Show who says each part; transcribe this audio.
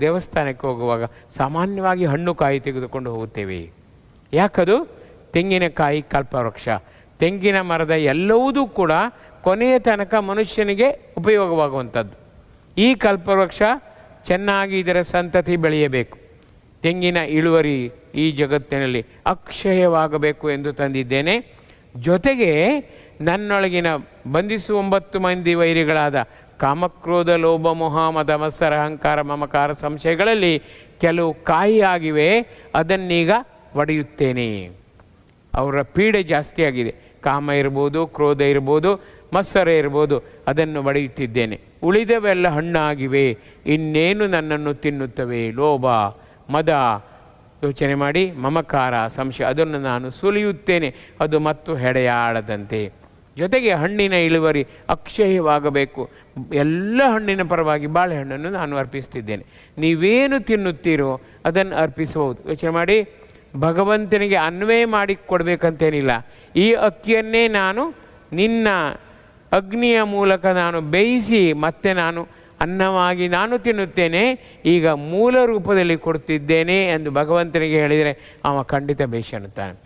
Speaker 1: ದೇವಸ್ಥಾನಕ್ಕೆ ಹೋಗುವಾಗ ಸಾಮಾನ್ಯವಾಗಿ ಹಣ್ಣು ಕಾಯಿ ತೆಗೆದುಕೊಂಡು ಹೋಗುತ್ತೇವೆ. ಯಾಕದು? ತೆಂಗಿನಕಾಯಿ ಕಲ್ಪವೃಕ್ಷ. ತೆಂಗಿನ ಮರದ ಎಲ್ಲವುದೂ ಕೂಡ ಕೊನೆಯ ತನಕ ಮನುಷ್ಯನಿಗೆ ಉಪಯೋಗವಾಗುವಂಥದ್ದು. ಈ ಕಲ್ಪವೃಕ್ಷ ಚೆನ್ನಾಗಿ ಇದರ ಸಂತತಿ ಬೆಳೆಯಬೇಕು. ತೆಂಗಿನ ಇಳುವರಿ ಈ ಜಗತ್ತಿನಲ್ಲಿ ಅಕ್ಷಯವಾಗಬೇಕು ಎಂದು ತಂದಿದ್ದೇನೆ. ಜೊತೆಗೆ ನನ್ನೊಳಗಿನ ಬಂಧಿಸುವ 9 ಮಂದಿ ವೈರಿಗಳಾದ ಕಾಮಕ್ರೋಧ ಲೋಭ ಮೋಹ ಮದ ಮತ್ಸರ ಅಹಂಕಾರ ಮಮಕಾರ ಸಂಶಯಗಳಲ್ಲಿ ಕೆಲವು ಕಾಯಿ ಆಗಿವೆ, ಅದನ್ನೀಗ ಒಡೆಯುತ್ತೇನೆ. ಅವರ ಪೀಡೆ ಜಾಸ್ತಿ ಆಗಿದೆ. ಕಾಮ ಇರ್ಬೋದು, ಕ್ರೋಧ ಇರ್ಬೋದು, ಮತ್ಸರ ಇರ್ಬೋದು, ಅದನ್ನು ಒಡೆಯುತ್ತಿದ್ದೇನೆ. ಉಳಿದವೆಲ್ಲ ಹಣ್ಣಾಗಿವೆ, ಇನ್ನೇನು ನನ್ನನ್ನು ತಿನ್ನುತ್ತವೆ. ಲೋಭ ಮದ ಯೋಚನೆ ಮಾಡಿ, ಮಮಕಾರ ಸಂಶಯ ಅದನ್ನು ನಾನು ಸುಲಿಯುತ್ತೇನೆ, ಅದು ಮತ್ತು ಹೆಡೆಯಾಡದಂತೆ. ಜೊತೆಗೆ ಹಣ್ಣಿನ ಇಳುವರಿ ಅಕ್ಷಯವಾಗಬೇಕು. ಎಲ್ಲ ಹಣ್ಣಿನ ಪರವಾಗಿ ಬಾಳೆಹಣ್ಣನ್ನು ನಾನು ಅರ್ಪಿಸ್ತಿದ್ದೇನೆ. ನೀವೇನು ತಿನ್ನುತ್ತೀರೋ ಅದನ್ನು ಅರ್ಪಿಸಬಹುದು. ಯೋಚನೆ ಮಾಡಿ, ಭಗವಂತನಿಗೆ ಅನ್ವಯ ಮಾಡಿ ಕೊಡಬೇಕಂತೇನಿಲ್ಲ. ಈ ಅಕ್ಕಿಯನ್ನೇ ನಾನು ನಿನ್ನ ಅಗ್ನಿಯ ಮೂಲಕ ನಾನು ಬೇಯಿಸಿ ಮತ್ತೆ ನಾನು ಅನ್ನವಾಗಿ ನಾನು ತಿನ್ನುತ್ತೇನೆ, ಈಗ ಮೂಲ ರೂಪದಲ್ಲಿ ಕೊಡ್ತಿದ್ದೇನೆ ಎಂದು ಭಗವಂತನಿಗೆ ಹೇಳಿದರೆ ಅವ ಖಂಡಿತ ಬೇಷ್ ಅನ್ನುತ್ತಾನೆ.